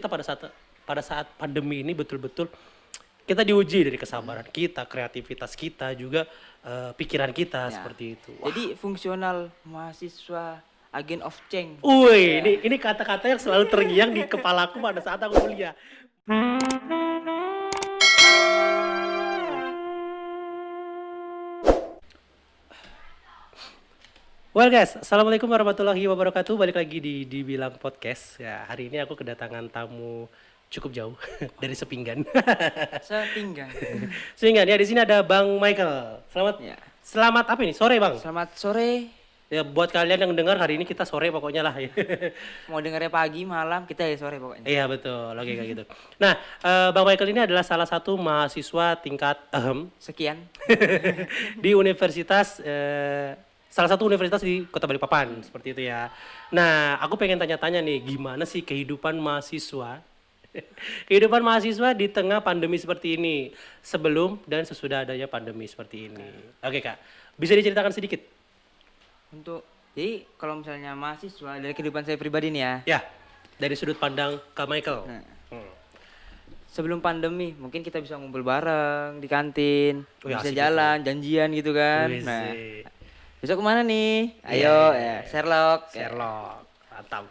kita pada saat pandemi ini betul-betul kita diuji dari kesabaran kita, kreativitas kita juga pikiran kita Ya. seperti itu. Wah. Jadi fungsional mahasiswa agen of change. Wih, ini kata-kata yang selalu terngiang di kepalaku pada saat aku kuliah. Well guys, assalamualaikum warahmatullahi wabarakatuh. Balik lagi di Dibilang Podcast. Ya, hari ini aku kedatangan tamu cukup jauh dari Sepinggan. Sepinggan. Sepinggan ya, di sini ada Bang Michael. Selamat Ya. selamat apa ini? Sore Bang. Selamat sore. Ya buat kalian yang dengar hari ini kita sore pokoknya lah. Mau dengarnya pagi, malam, kita ya sore pokoknya. Iya betul, oke kayak gitu. Nah, Bang Michael ini adalah salah satu mahasiswa tingkat Sekian. di universitas salah satu universitas di Kota Balikpapan seperti itu ya. Nah, aku pengen tanya-tanya nih, gimana sih kehidupan mahasiswa? Kehidupan mahasiswa di tengah pandemi seperti ini, sebelum dan sesudah adanya pandemi seperti ini. Oke Kak, bisa diceritakan sedikit? Jadi kalau misalnya mahasiswa dari kehidupan saya pribadi nih ya. Ya, dari sudut pandang Kak Michael. Nah, sebelum pandemi mungkin kita bisa ngumpul bareng di kantin, Oh ya, bisa asik jalan, janjian gitu kan. Wih, Nah, sih. besok kemana nih? Iya, Ayo, iya. Sherlock. Ya. Sherlock, mantap.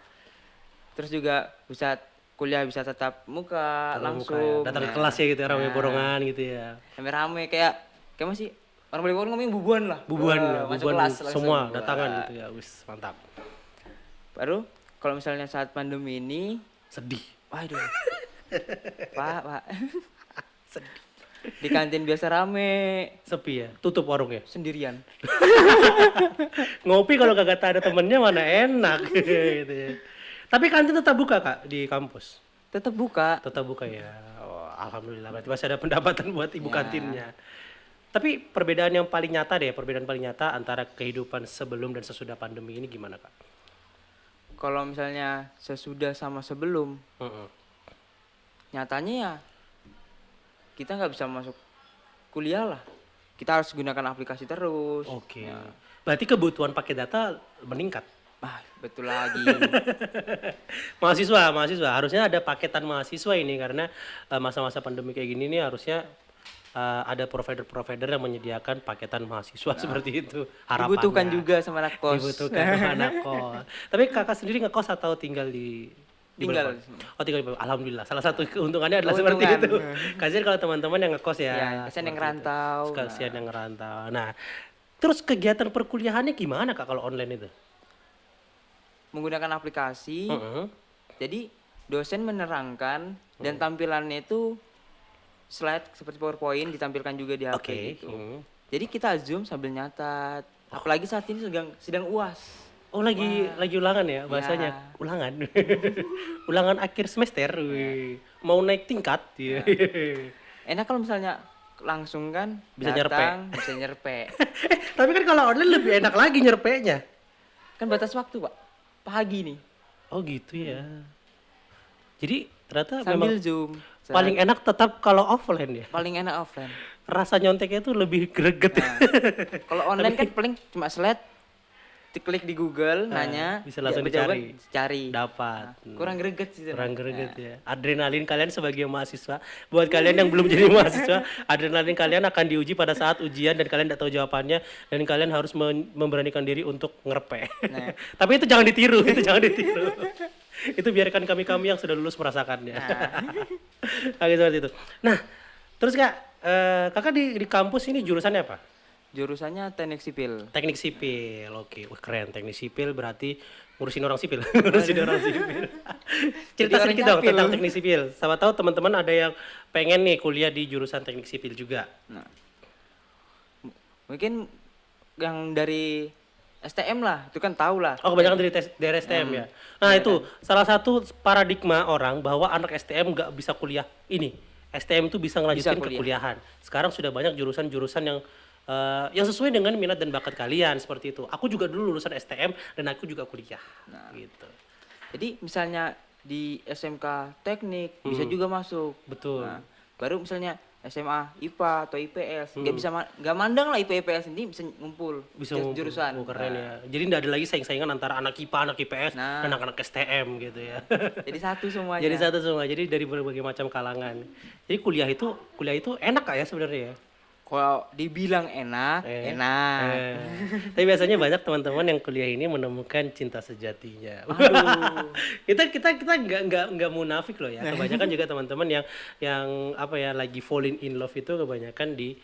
Terus juga bisa kuliah bisa tetap muka Tatap muka langsung. ya. Datang ke Nah, kelas ya gitu ya, rame nah, borongan gitu ya. rame-rame kayak masih orang Balikpapan ngomongin bubuan lah. Bubuan Wah, ya, masuk bubuan kelas langsung. semua Wah. datangan gitu ya, wis mantap. Baru kalau misalnya saat pandemi ini, Sedih. waduh. Pak. Sedih. Di kantin biasa rame, Sepi ya, tutup warungnya. sendirian. Ngopi kalau kagak ada temennya mana enak gitu ya. Tapi kantin tetap buka Kak di kampus. Tetap buka. Tetap buka ya. Oh, alhamdulillah berarti masih ada pendapatan buat ibu Ya. kantinnya. Tapi perbedaan yang paling nyata deh, perbedaan paling nyata antara kehidupan sebelum dan sesudah pandemi ini gimana Kak? Kalau misalnya sesudah sama sebelum, Heeh. nyatanya ya kita nggak bisa masuk kuliah lah. Kita harus gunakan aplikasi terus. Oke. Ya. Berarti kebutuhan pakai data meningkat. Ah, betul lagi. Mahasiswa harusnya ada paketan mahasiswa ini karena masa-masa pandemi kayak gini nih harusnya ada provider-provider yang menyediakan paketan mahasiswa seperti itu. Harapannya. Dibutuhkan juga sama anak kos. Dibutuhkan sama anak kos. Tapi kakak sendiri ngekos atau tinggal di Tinggal Balikpapan? di sini. Oh tinggal di Balikpapan. Alhamdulillah. Salah satu keuntungannya adalah seperti Keuntungan. itu. Kasihan kalau teman-teman yang ngekos ya. Ya, kasihan yang seperti itu. ngerantau. Kasihan yang ngerantau. Nah, terus kegiatan perkuliahannya gimana kak kalau online itu? Menggunakan aplikasi. Heeh. Jadi dosen menerangkan dan tampilannya itu slide seperti PowerPoint ditampilkan juga di HP Oke. gitu. Jadi kita zoom sambil nyatat. Apalagi saat ini sedang UAS. Oh lagi ulangan ya bahasanya. Ya. Ulangan. Ulangan akhir semester. Wih. Mau naik tingkat. Ya. Enak kalau misalnya langsung kan Bisa datang, bisa nyerpe. Tapi kan kalau online lebih enak lagi nyerpenya. Kan batas waktu, Pak. Pagi nih. Oh gitu ya. Jadi ternyata Sambil memang zoom. paling enak tetap kalau offline ya. Paling enak offline. Rasa nyonteknya tuh lebih greget. Nah, kalau online kan paling cuma slide, diklik di Google, nanya, bisa langsung berjawaban, dicari. cari. Dapat. Nah, kurang greget sih. Kurang greget ya. Adrenalin kalian sebagai mahasiswa. Buat kalian yang belum jadi mahasiswa, adrenalin kalian akan diuji pada saat ujian dan kalian tidak tahu jawabannya dan kalian harus memberanikan diri untuk ngerepe. Nah. Tapi itu jangan ditiru, itu jangan ditiru. Itu biarkan kami yang sudah lulus merasakannya. Oke seperti itu. Nah, terus Kak, kakak di kampus ini jurusannya apa? Jurusannya teknik sipil. Teknik sipil, oke. Wah, keren. Teknik sipil berarti ngurusin orang sipil. Ngurusin orang sipil. Cerita orang sedikit dong capil. tentang teknik sipil. Sama tahu teman-teman ada yang pengen nih kuliah di jurusan teknik sipil juga. Nah, mungkin yang dari STM lah, itu kan tahu lah. Oh, kebanyakan dari STM ya. Nah, itu salah satu paradigma orang bahwa anak STM nggak bisa kuliah ini. STM itu bisa ngelanjutin kuliah. kekuliahan. Sekarang sudah banyak jurusan-jurusan yang sesuai dengan minat dan bakat kalian seperti itu. Aku juga dulu lulusan STM dan aku juga kuliah. Gitu. Jadi misalnya di SMK teknik bisa juga masuk. Betul. Nah, baru misalnya SMA IPA atau IPS, nggak bisa nggak mandang lah IPA IPS ini bisa ngumpul Bisa ngumpul. jurusan. Oh, keren Nah, ya. Jadi nggak ada lagi saing-saingan antara anak IPA, anak IPS, Nah. dan anak-anak STM gitu ya. jadi satu semuanya. Jadi satu semua. Jadi dari berbagai macam kalangan. Jadi kuliah itu enak kak ya sebenarnya ya. Kalau dibilang enak, enak. Tapi biasanya banyak teman-teman yang kuliah ini menemukan cinta sejatinya. Aduh. kita nggak munafik loh ya. Kebanyakan juga teman-teman yang apa ya lagi falling in love itu kebanyakan di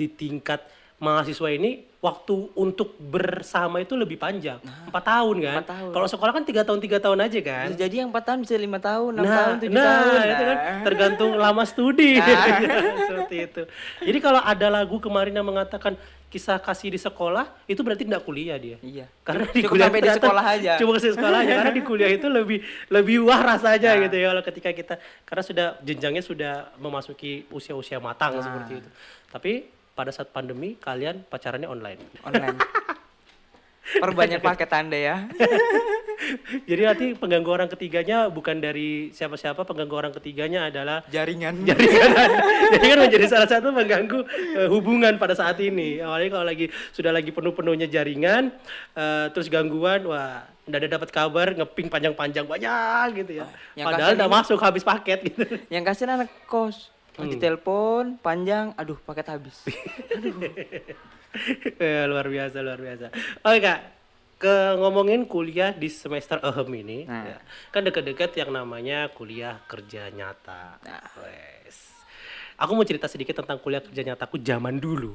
tingkat mahasiswa ini waktu untuk bersama itu lebih panjang, 4 tahun kan. 4 tahun. Kalau sekolah kan 3 tahun aja kan. Bisa jadi yang 4 tahun bisa 5 tahun, 6 Nah, tahun, 7 tahun. itu kan tergantung lama studi. Seperti itu. Jadi kalau ada lagu kemarin yang mengatakan kisah kasih di sekolah, itu berarti tidak kuliah dia. Iya. Karena di Cukup kuliah sampai di ternyata sekolah aja. Cuma di sekolah aja. Karena di kuliah itu lebih wah rasanya gitu ya kalau ketika kita karena sudah jenjangnya sudah memasuki usia-usia matang seperti itu. Tapi pada saat pandemi kalian pacarannya online. Online. Perbanyak paket Anda ya. Jadi nanti pengganggu orang ketiganya bukan dari siapa-siapa, pengganggu orang ketiganya adalah Jaringan. jadi kan menjadi salah satu pengganggu hubungan pada saat ini. Awalnya kalau sudah lagi penuh-penuhnya jaringan, terus gangguan, wah udah dapat kabar ngeping panjang-panjang banyak gitu ya. yang Padahal kasihan udah masuk habis paket gitu. Yang kasihan anak kos. Ditelepon panjang, aduh paket habis. Luar biasa. Oke kak, ngomongin kuliah di semester ini, ya, kan dekat-dekat yang namanya kuliah kerja nyata. Wes. Aku mau cerita sedikit tentang kuliah kerja nyataku zaman dulu.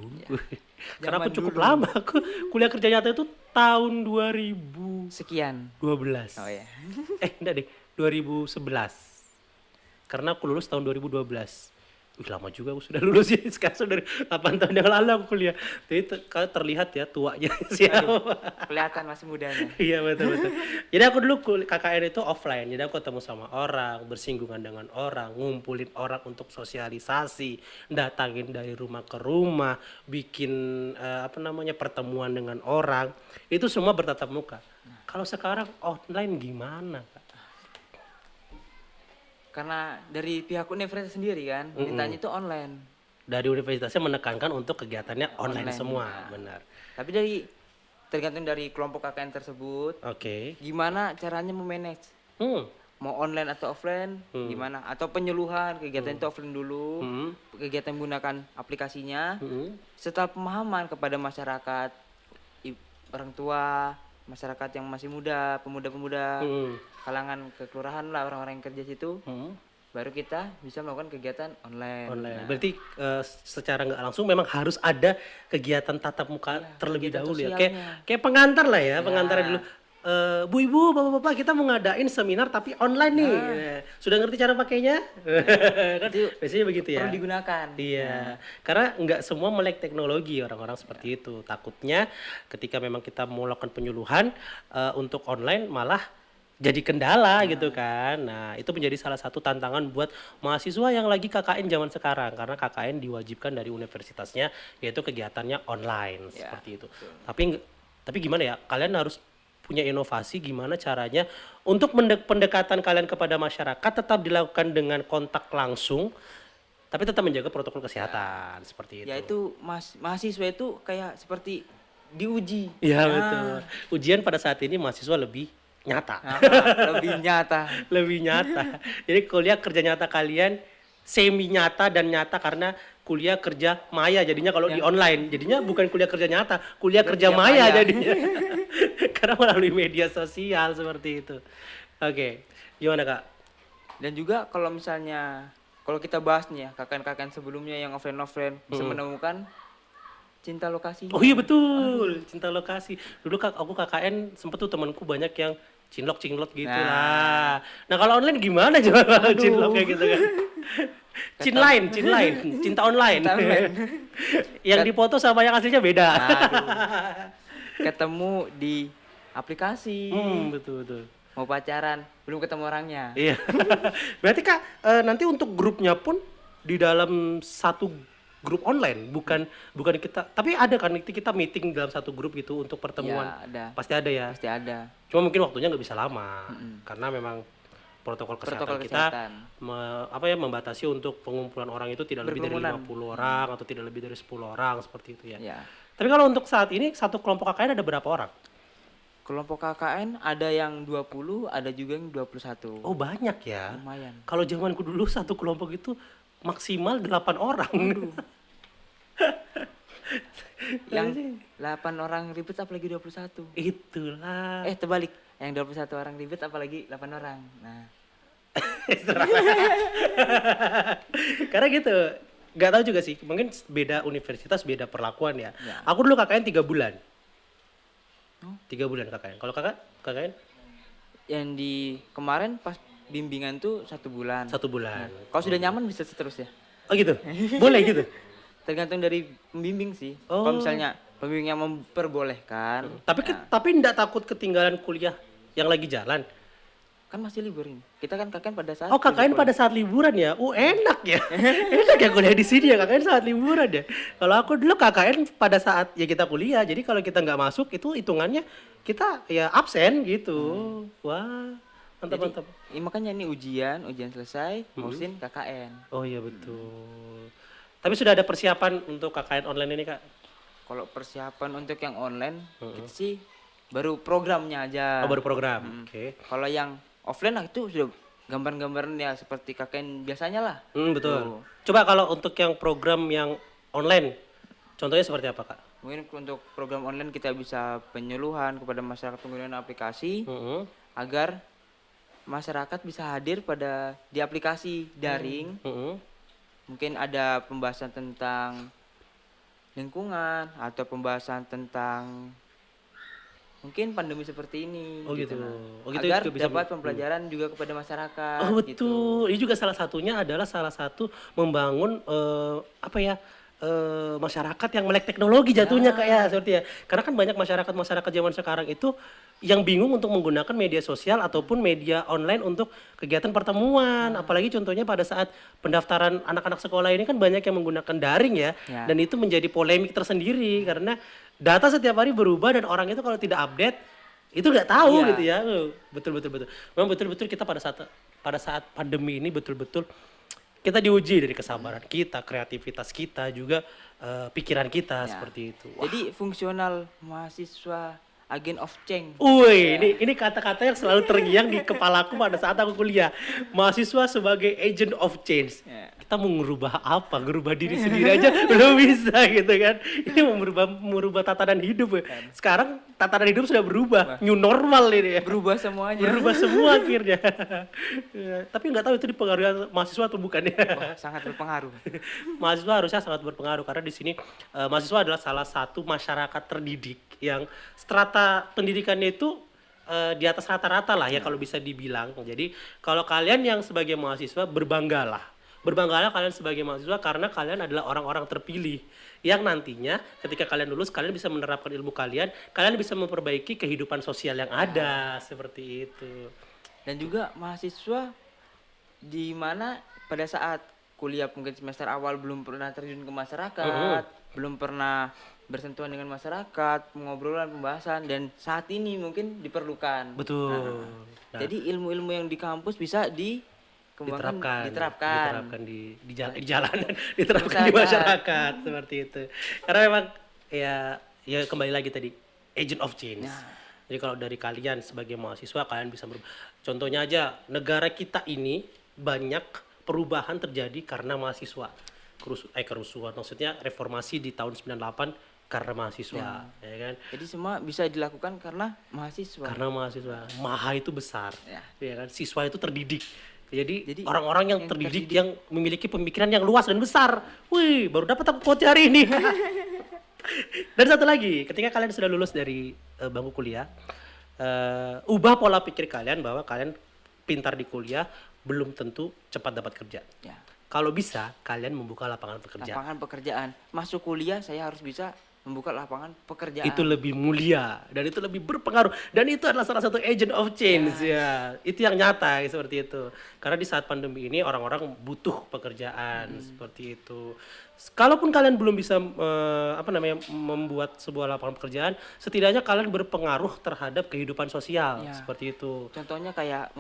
Karena aku cukup lama. Aku kuliah kerja nyata itu tahun 2012. Sekian. Oh ya. Enggak deh, 2011. Karena aku lulus tahun 2012. Wih lama juga aku sudah lulus ya, sekarang sudah 8 tahun yang lalu aku kuliah. Jadi terlihat ya tuanya siapa. Kelihatan masih mudanya. Iya betul. Jadi aku dulu KKN itu offline, jadi aku ketemu sama orang, bersinggungan dengan orang, ngumpulin orang untuk sosialisasi, datangin dari rumah ke rumah, bikin pertemuan dengan orang, itu semua bertatap muka. Kalau sekarang online gimana Kak? Karena dari pihak universitas sendiri kan, ditanya itu online. Dari universitasnya menekankan untuk kegiatannya online semua, benar. Tapi tergantung dari kelompok KKN tersebut. Oke. Gimana caranya memanage? Mau online atau offline, gimana? Atau penyuluhan kegiatan itu offline dulu, kegiatan menggunakan aplikasinya. Setelah pemahaman kepada masyarakat, orang tua, masyarakat yang masih muda, pemuda-pemuda, kalangan kekelurahan lah, orang-orang yang kerja situ, baru kita bisa melakukan kegiatan online. Nah. Berarti secara nggak langsung memang harus ada kegiatan tatap muka terlebih dahulu ya. Kayak pengantar lah ya, pengantar dulu. Bu ibu bapak-bapak kita mau ngadain seminar tapi online nih. Sudah ngerti cara pakainya? Kan biasanya begitu ya. Perlu digunakan. Iya. Karena nggak semua melek teknologi orang-orang seperti itu. Takutnya ketika memang kita mau melakukan penyuluhan untuk online malah jadi kendala gitu kan. Nah, itu menjadi salah satu tantangan buat mahasiswa yang lagi KKN zaman sekarang karena KKN diwajibkan dari universitasnya yaitu kegiatannya online seperti itu. Tapi gimana ya? Kalian harus punya inovasi gimana caranya untuk pendekatan kalian kepada masyarakat tetap dilakukan dengan kontak langsung tapi tetap menjaga protokol kesehatan seperti itu. Ya itu mahasiswa itu kayak seperti diuji. Iya betul. Ujian pada saat ini mahasiswa lebih nyata. Lebih nyata. Jadi kuliah kerja nyata kalian semi nyata dan nyata karena kuliah kerja maya jadinya kalau di online. Jadinya bukan kuliah kerja nyata, kuliah kerja maya jadinya. Karena melalui media sosial seperti itu. Oke, gimana Kak? Dan juga kalau misalnya kalau kita bahas nih ya KKN sebelumnya yang offline bisa menemukan cinta lokasi. Oh iya betul, cinta lokasi. Dulu aku KKN sempet tuh temanku banyak yang cinlok gitu lah. Nah kalau online gimana coba cinlok kayak gitu kan? Cinline, cinta online. Yang dipoto sama yang aslinya beda. Ketemu di aplikasi. Betul. Mau pacaran, belum ketemu orangnya. Iya. Berarti Kak, nanti untuk grupnya pun di dalam satu grup online, bukan kita, tapi ada kan kita meeting dalam satu grup gitu untuk pertemuan. Ya, ada. Pasti ada ya. Pasti ada. Cuma mungkin waktunya nggak bisa lama, karena memang protokol Protokol kesehatan kita, kesehatan. membatasi untuk pengumpulan orang itu tidak lebih dari 50 orang atau tidak lebih dari 10 orang seperti itu ya. Ya. Tapi kalau untuk saat ini satu kelompok KKN ada berapa orang? Kelompok KKN ada yang 20, ada juga yang 21. Oh banyak ya. Lumayan. Kalau zamanku dulu satu kelompok itu maksimal 8 orang. Yang 8 orang ribet apalagi 21. Itulah. Terbalik. Yang 21 orang ribet apalagi 8 orang. Nah. Karena gitu. Gak tahu juga sih. Mungkin beda universitas, beda perlakuan ya. Ya. Aku dulu KKN 3 bulan. 3 bulan KKN. Kalau kakak KKN? Yang di kemarin pas bimbingan tuh 1 bulan. 1 bulan. Kalau sudah nyaman bisa seterusnya. Oh gitu? Boleh gitu? Tergantung dari pembimbing sih. Oh. Kalau misalnya pembimbingnya memperbolehkan. Tapi enggak takut ketinggalan kuliah yang lagi jalan? Kan masih libur ini. Kita kan KKN pada saat Oh KKN pada saat liburan ya? Enak ya. Enak ya kuliah di sini ya, KKN saat liburan ya. Kalau aku dulu KKN pada saat ya kita kuliah. Jadi kalau kita nggak masuk itu hitungannya kita ya absen gitu. Wah mantap. Makanya ini ujian selesai, urusin KKN. Oh iya betul. Tapi sudah ada persiapan untuk KKN online ini kak? Kalau persiapan untuk yang online, kita sih baru programnya aja. Oh baru program, oke. Kalau yang offline lah itu sudah gambar-gambaran ya seperti KKN biasanya lah. Betul. Coba kalau untuk yang program yang online, contohnya seperti apa kak? Mungkin untuk program online kita bisa penyuluhan kepada masyarakat penggunaan aplikasi agar masyarakat bisa hadir di aplikasi daring. Mungkin ada pembahasan tentang lingkungan atau pembahasan tentang mungkin pandemi seperti ini. Oh gitu. Nah. Oh gitu agar bisa dapat pembelajaran juga kepada masyarakat. Oh betul. Gitu. Ini juga salah satunya adalah membangun masyarakat yang melek teknologi jatuhnya kayak seperti ya. Karena kan banyak masyarakat zaman sekarang itu yang bingung untuk menggunakan media sosial ataupun media online untuk kegiatan pertemuan. Apalagi contohnya pada saat pendaftaran anak-anak sekolah ini kan banyak yang menggunakan daring ya. Dan itu menjadi polemik tersendiri karena data setiap hari berubah dan orang itu kalau tidak update itu nggak tahu gitu ya. Betul. Memang betul kita pada saat pandemi ini betul-betul kita diuji dari kesabaran kita, kreativitas kita juga pikiran kita seperti itu. Wah. Jadi fungsional mahasiswa agent of change. Ini kata-kata yang selalu terngiang di kepalaku pada saat aku kuliah. Mahasiswa sebagai agent of change. Kita mau ngerubah apa? Ngerubah diri sendiri aja belum bisa gitu kan. Ini mau merubah tatanan hidup. Sekarang tatanan hidup sudah berubah. New normal ini ya. Berubah semuanya. Berubah semua akhirnya. Tapi nggak tahu itu dipengaruhi mahasiswa atau bukan ya. Sangat berpengaruh. Mahasiswa harusnya sangat berpengaruh karena di sini mahasiswa adalah salah satu masyarakat terdidik yang strata pendidikannya itu di atas rata-rata lah ya kalau bisa dibilang. Jadi kalau kalian yang sebagai mahasiswa berbanggalah kalian sebagai mahasiswa karena kalian adalah orang-orang terpilih yang nantinya ketika kalian lulus kalian bisa menerapkan ilmu kalian bisa memperbaiki kehidupan sosial yang ada seperti itu. Dan juga mahasiswa di mana pada saat kuliah mungkin semester awal belum pernah terjun ke masyarakat, belum pernah bersentuhan dengan masyarakat, pengobrolan, pembahasan, dan saat ini mungkin diperlukan. Betul. Nah, jadi ilmu-ilmu yang di kampus bisa diterapkan di jalanan, diterapkan di masyarakat seperti itu. Karena memang ya kembali lagi tadi agent of change. Jadi kalau dari kalian sebagai mahasiswa kalian bisa berubah. Contohnya aja negara kita ini banyak perubahan terjadi karena mahasiswa. Kerusuhan maksudnya reformasi di tahun 98 karena mahasiswa ya kan. Jadi semua bisa dilakukan karena mahasiswa. Maha itu besar ya kan. Siswa itu terdidik. Jadi orang-orang yang terdidik yang memiliki pemikiran yang luas dan besar. Wih, baru dapat aku quote hari ini. Dan satu lagi, ketika kalian sudah lulus dari bangku kuliah, ubah pola pikir kalian bahwa kalian pintar di kuliah belum tentu cepat dapat kerja. Kalau bisa, kalian membuka lapangan pekerjaan. Masuk kuliah saya harus bisa membuka lapangan pekerjaan. Itu lebih mulia dan itu lebih berpengaruh dan itu adalah salah satu agent of change ya. Itu yang nyata seperti itu. Karena di saat pandemi ini orang-orang butuh pekerjaan seperti itu. Kalaupun kalian belum bisa membuat sebuah lapangan pekerjaan, setidaknya kalian berpengaruh terhadap kehidupan sosial seperti itu. Contohnya kayak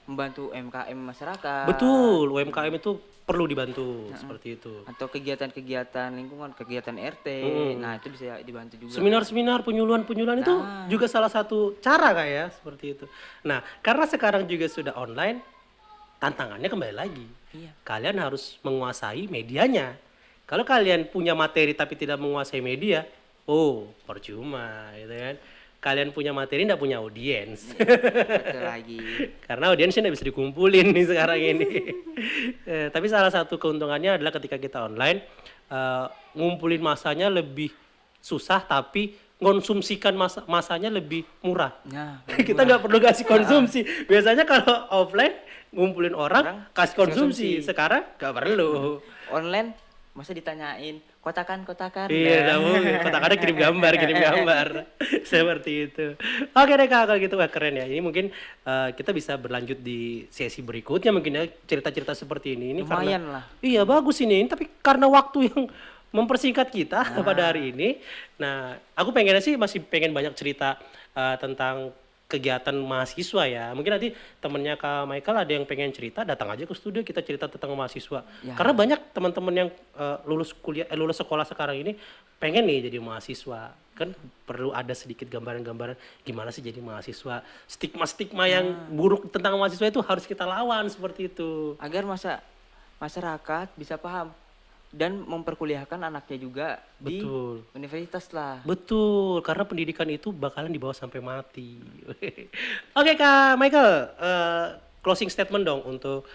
membantu UMKM masyarakat. Betul, UMKM itu perlu dibantu seperti itu. Atau kegiatan-kegiatan lingkungan, kegiatan RT. Nah, itu bisa dibantu juga. Seminar-seminar, penyuluhan-penyuluhan itu juga salah satu cara Kak ya, seperti itu. Nah, karena sekarang juga sudah online, tantangannya kembali lagi. Iya. Kalian harus menguasai medianya. Kalau kalian punya materi tapi tidak menguasai media, oh percuma gitu kan. Kalian punya materi tidak punya audiens. Betul lagi. Karena audiensnya tidak bisa dikumpulin nih sekarang ini. Tapi salah satu keuntungannya adalah ketika kita online, ngumpulin masanya lebih susah tapi konsumsikan masanya lebih murah. Nah, Kita nggak perlu kasih konsumsi. Biasanya kalau offline ngumpulin orang kasih konsumsi. Sekarang nggak perlu. online masa ditanyain kotakan. Iya, namun kotak-kotak kirim gambar. Seperti itu. Oke deh Kak, kalau gitu wah keren ya. Ini mungkin kita bisa berlanjut di sesi berikutnya mungkin ya, cerita-cerita seperti ini. Ini Lumayan karena, lah. Iya bagus ini, tapi karena waktu yang mempersingkat kita pada hari ini. Nah, aku pengennya sih masih pengen banyak cerita tentang kegiatan mahasiswa ya. Mungkin nanti temennya Kak Michael ada yang pengen cerita, datang aja ke studio kita cerita tentang mahasiswa. Ya. Karena banyak teman-teman yang lulus sekolah sekarang ini pengen nih jadi mahasiswa. Kan perlu ada sedikit gambaran-gambaran gimana sih jadi mahasiswa. Stigma-stigma yang buruk tentang mahasiswa itu harus kita lawan seperti itu. Agar masyarakat bisa paham dan memperkuliahkan anaknya juga Betul. di universitas lah. Betul, karena pendidikan itu bakalan dibawa sampai mati. Oke Kak Michael, closing statement dong untuk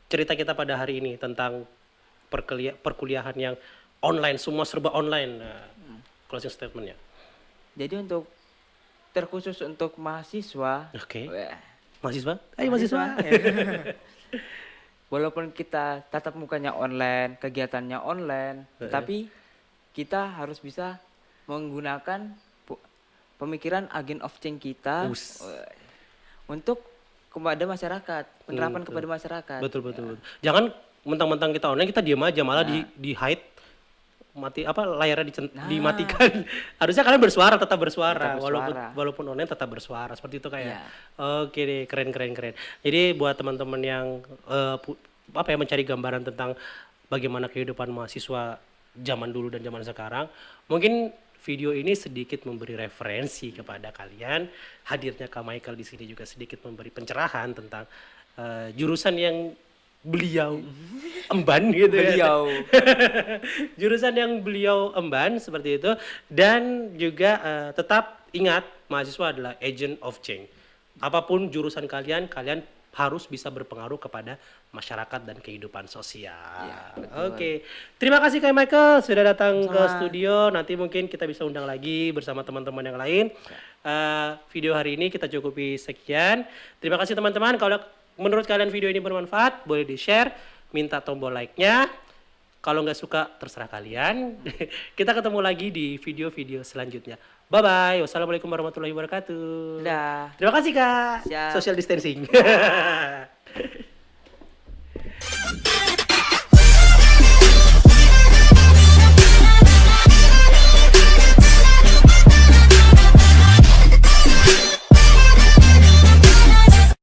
cerita kita pada hari ini tentang perkuliahan yang online, semua serba online. Closing statementnya. Jadi untuk terkhusus untuk mahasiswa, Oke. wah, Mahasiswa? Ayo mahasiswa. walaupun kita tatap mukanya online, kegiatannya online, tapi kita harus bisa menggunakan pemikiran agent of change kita untuk kepada masyarakat, penerapan kepada masyarakat. Betul. Jangan mentang-mentang kita online kita diam aja, malah di hide, layarnya dimatikan. Harusnya kalian tetap bersuara. Walaupun online tetap bersuara seperti itu kayak. Oke deh, keren. Jadi buat teman-teman yang mencari gambaran tentang bagaimana kehidupan mahasiswa zaman dulu dan zaman sekarang, mungkin video ini sedikit memberi referensi kepada kalian. Hadirnya Kak Michael di sini juga sedikit memberi pencerahan tentang jurusan yang beliau emban gitu ya. Jurusan yang beliau emban seperti itu, dan juga tetap ingat mahasiswa adalah agent of change. Apapun jurusan kalian harus bisa berpengaruh kepada masyarakat dan kehidupan sosial. Ya, Oke. Terima kasih Kak Michael sudah datang ke studio. Nanti mungkin kita bisa undang lagi bersama teman-teman yang lain. Video hari ini kita cukupi sekian. Terima kasih teman-teman. Kalau menurut kalian video ini bermanfaat, boleh di-share, minta tombol like-nya. Kalau nggak suka, terserah kalian. Kita ketemu lagi di video-video selanjutnya. Bye-bye. Wassalamualaikum warahmatullahi wabarakatuh. Dah. Terima kasih Kak. Siap. Social distancing.